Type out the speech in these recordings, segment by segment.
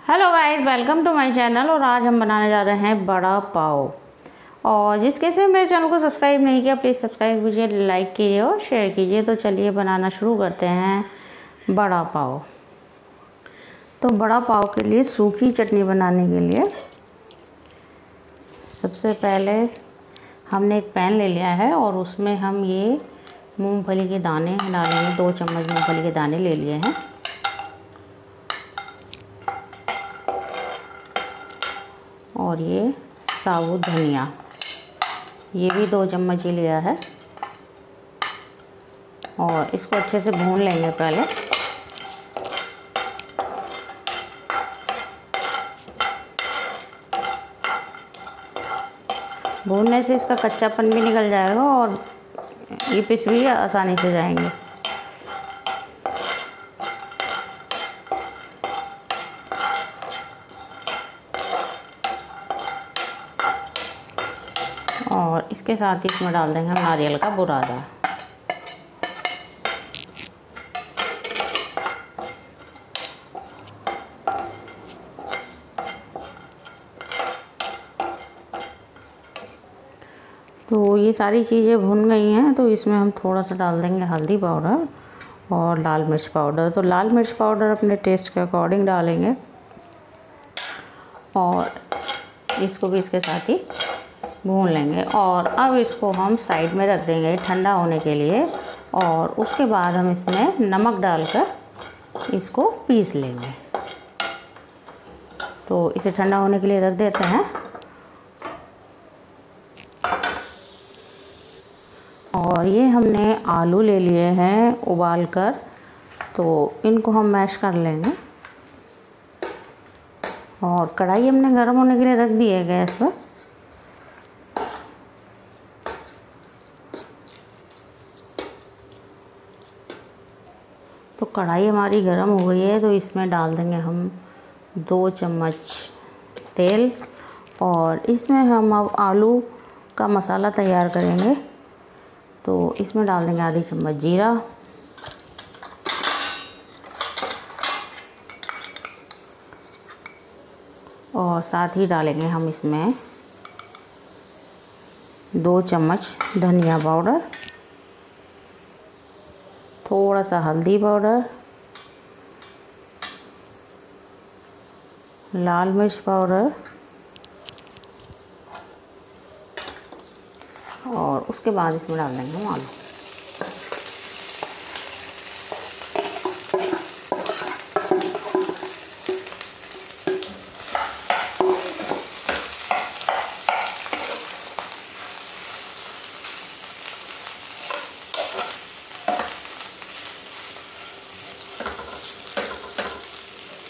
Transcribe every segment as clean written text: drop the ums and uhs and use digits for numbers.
Hello guys, welcome to my channel. और आज हम बनाने जा रहे हैं बड़ा पाव। और जिस किसी ने मेरे चैनल को सब्सक्राइब नहीं किया प्लीज़ सब्सक्राइब कीजिए, लाइक कीजिए और शेयर कीजिए। तो चलिए बनाना शुरू करते हैं बड़ा पाव। तो बड़ा पाव के लिए सूखी चटनी बनाने के लिए सबसे पहले हमने एक पैन ले लिया है और उसमें हम ये मूंगफली के दाने डालेंगे। 2 चम्मच मूंगफली के दाने ले लिए हैं। और ये साबुत धनिया, ये भी 2 चम्मच ही लिया है। और इसको अच्छे से भून लेंगे पहले। भूनने से इसका कच्चापन भी निकल जाएगा और ये पिस भी आसानी से जाएंगे। और इसके साथ ही इसमें डाल देंगे हम नारियल का बुरादा। तो ये सारी चीज़ें भुन गई हैं, तो इसमें हम थोड़ा सा डाल देंगे हल्दी पाउडर और लाल मिर्च पाउडर। तो लाल मिर्च पाउडर अपने टेस्ट के अकॉर्डिंग डालेंगे। और इसको भी इसके साथ ही भून लेंगे। और अब इसको हम साइड में रख देंगे ठंडा होने के लिए। और उसके बाद हम इसमें नमक डालकर इसको पीस लेंगे। तो इसे ठंडा होने के लिए रख देते हैं। और ये हमने आलू ले लिए हैं उबाल कर, तो इनको हम मैश कर लेंगे। और कढ़ाई हमने गर्म होने के लिए रख दी है गैस पर। तो कढ़ाई हमारी गर्म हो गई है, तो इसमें डाल देंगे हम 2 चम्मच तेल। और इसमें हम अब आलू का मसाला तैयार करेंगे। तो इसमें डाल देंगे आधी चम्मच जीरा, और साथ ही डालेंगे हम इसमें 2 चम्मच धनिया पाउडर, थोड़ा सा हल्दी पाउडर, लाल मिर्च पाउडर, और उसके बाद इसमें डाल देंगे हम आलू।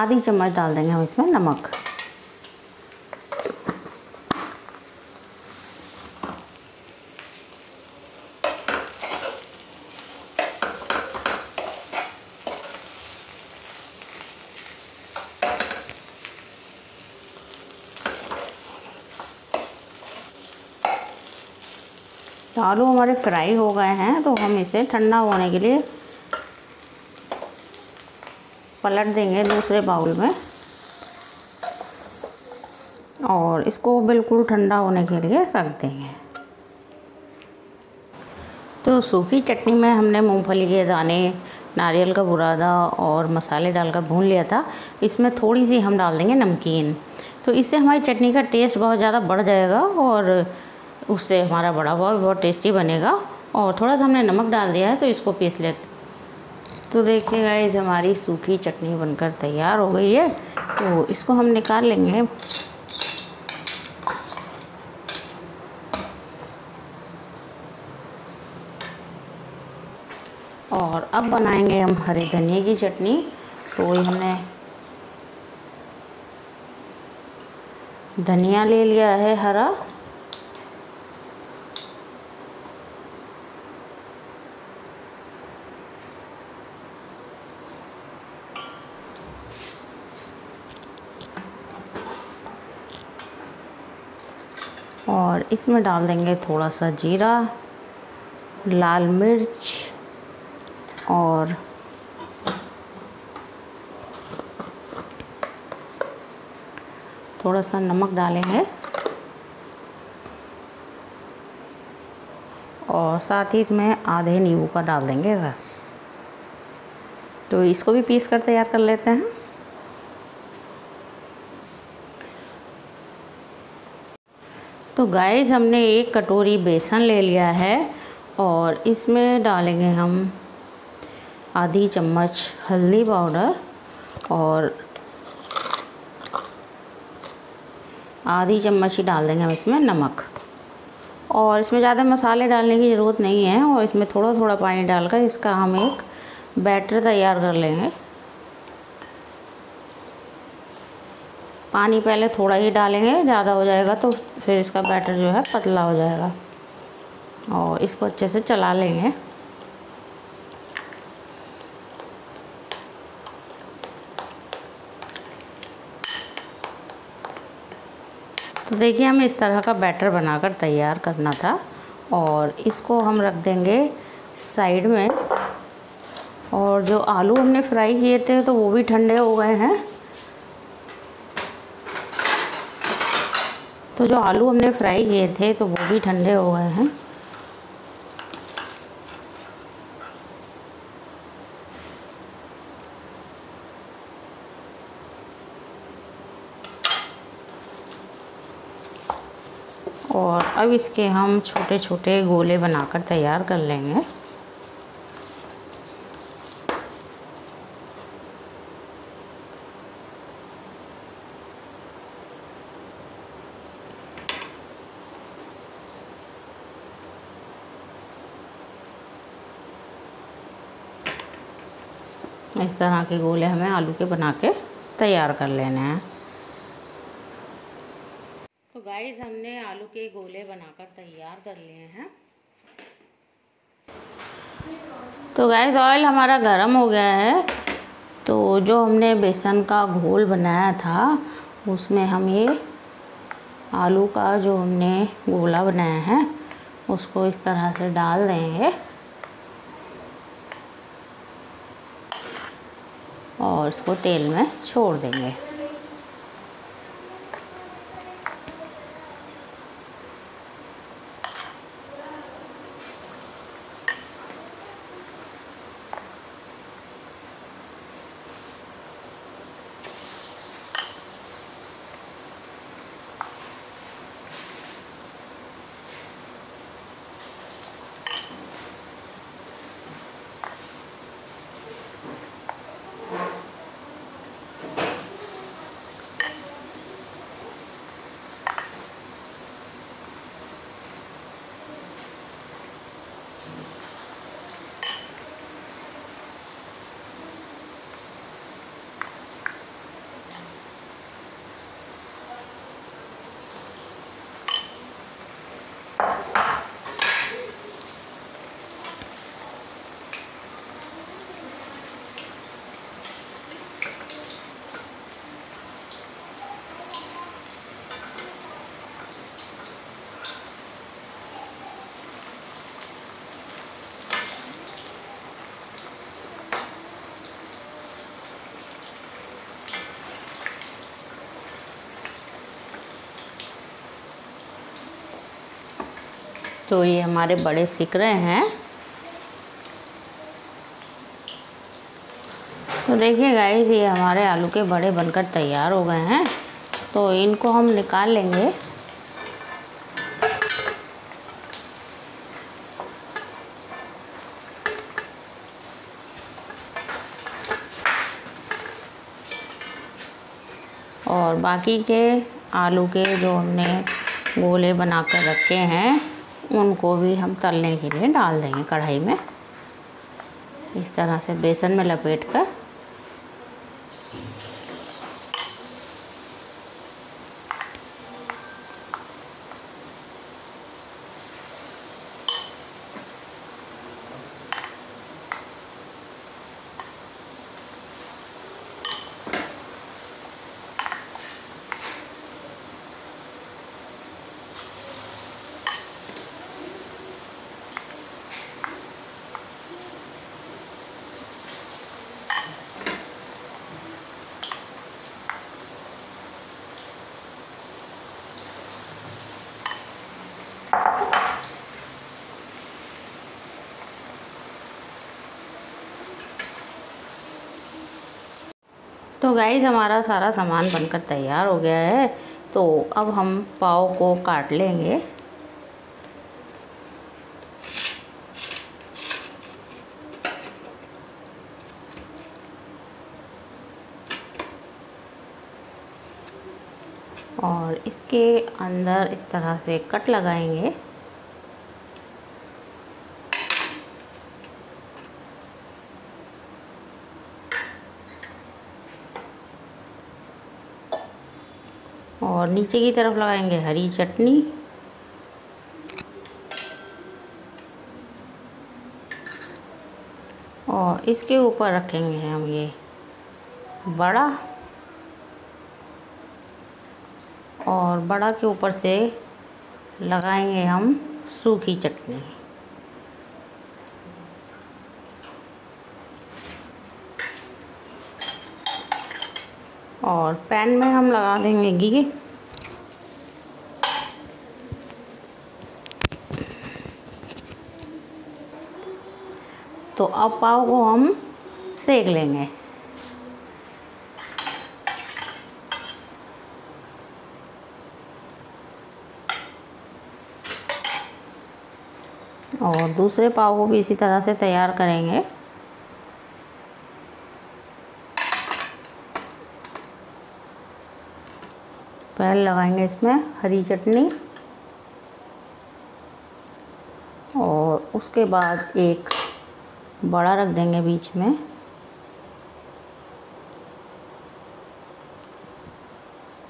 आधी चम्मच डाल देंगे हम इसमें नमक। आलू हमारे फ्राई हो गए हैं, तो हम इसे ठंडा होने के लिए पलट देंगे दूसरे बाउल में। और इसको बिल्कुल ठंडा होने के लिए रख देंगे। तो सूखी चटनी में हमने मूंगफली के दाने, नारियल का बुरादा और मसाले डालकर भून लिया था। इसमें थोड़ी सी हम डाल देंगे नमकीन। तो इससे हमारी चटनी का टेस्ट बहुत ज़्यादा बढ़ जाएगा और उससे हमारा बड़ा पाव बहुत टेस्टी बनेगा। और थोड़ा सा हमने नमक डाल दिया है, तो इसको पीस लेते। तो देखिए गाइस, हमारी सूखी चटनी बनकर तैयार हो गई है। तो इसको हम निकाल लेंगे। और अब बनाएंगे हम हरे धनिए की चटनी। तो ये हमने धनिया ले लिया है हरा, और इसमें डाल देंगे थोड़ा सा जीरा, लाल मिर्च और थोड़ा सा नमक डालेंगे और साथ ही इसमें आधे नींबू का डाल देंगे रस। तो इसको भी पीस कर तैयार कर लेते हैं। तो गाइस हमने 1 कटोरी बेसन ले लिया है और इसमें डालेंगे हम आधी चम्मच हल्दी पाउडर और आधी चम्मच ही डाल देंगे हम इसमें नमक। और इसमें ज़्यादा मसाले डालने की ज़रूरत नहीं है और इसमें थोड़ा थोड़ा पानी डालकर इसका हम एक बैटर तैयार कर लेंगे। पानी पहले थोड़ा ही डालेंगे, ज़्यादा हो जाएगा तो फिर इसका बैटर जो है पतला हो जाएगा। और इसको अच्छे से चला लेंगे। तो देखिए हमें इस तरह का बैटर बनाकर तैयार करना था और इसको हम रख देंगे साइड में। और जो आलू हमने फ्राई किए थे तो वो भी ठंडे हो गए हैं। तो जो आलू हमने फ्राई किए थे तो वो भी ठंडे हो गए हैं। और अब इसके हम छोटे छोटे गोले बनाकर तैयार कर लेंगे। इस तरह के गोले हमें आलू के बना के तैयार कर लेने हैं। तो गाइस हमने आलू के गोले बनाकर तैयार कर लिए हैं। तो गाइस ऑयल हमारा गर्म हो गया है। तो जो हमने बेसन का घोल बनाया था उसमें हम ये आलू का जो हमने गोला बनाया है उसको इस तरह से डाल देंगे और इसको तेल में छोड़ देंगे। तो ये हमारे बड़े सिक रहे हैं। तो देखिए गाइस ये हमारे आलू के बड़े बनकर तैयार हो गए हैं। तो इनको हम निकाल लेंगे। और बाकी के आलू के जो हमने गोले बनाकर रखे हैं उनको भी हम तलने के लिए डाल देंगे कढ़ाई में, इस तरह से बेसन में लपेटकर। तो गाइस हमारा सारा सामान बनकर तैयार हो गया है। तो अब हम पाव को काट लेंगे। और इसके अंदर इस तरह से कट लगाएंगे। और नीचे की तरफ लगाएंगे हरी चटनी। और इसके ऊपर रखेंगे हम ये बड़ा, और बड़ा के ऊपर से लगाएंगे हम सूखी चटनी। और पैन में हम लगा देंगे घी। तो अब पाव को हम सेक लेंगे। और दूसरे पाव को भी इसी तरह से तैयार करेंगे। पहले लगाएंगे इसमें हरी चटनी, और उसके बाद एक बड़ा रख देंगे बीच में।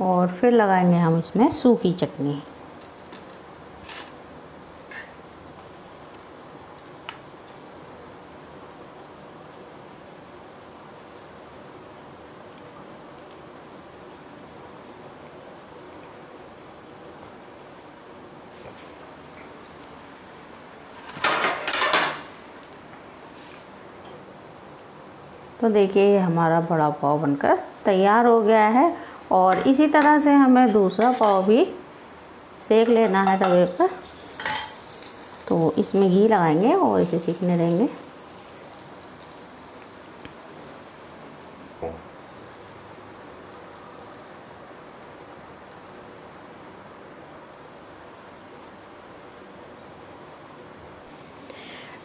और फिर लगाएंगे हम इसमें सूखी चटनी। तो देखिए हमारा बड़ा पाव बनकर तैयार हो गया है। और इसी तरह से हमें दूसरा पाव भी सेक लेना है तवे पर। तो इसमें घी लगाएंगे और इसे सेकने देंगे।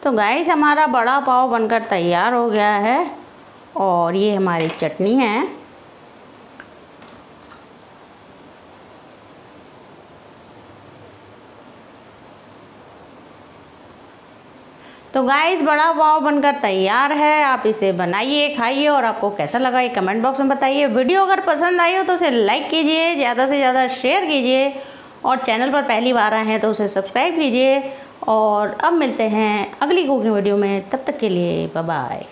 तो गाइस हमारा बड़ा पाव बनकर तैयार हो गया है। और ये हमारी चटनी है। तो गाइस बड़ा पाव बनकर तैयार है। आप इसे बनाइए, खाइए, और आपको कैसा लगा ये कमेंट बॉक्स में बताइए। वीडियो अगर पसंद आई हो तो उसे लाइक कीजिए, ज़्यादा से ज़्यादा शेयर कीजिए, और चैनल पर पहली बार आए हैं तो उसे सब्सक्राइब कीजिए। और अब मिलते हैं अगली कुकिंग वीडियो में, तब तक के लिए बाय बाय।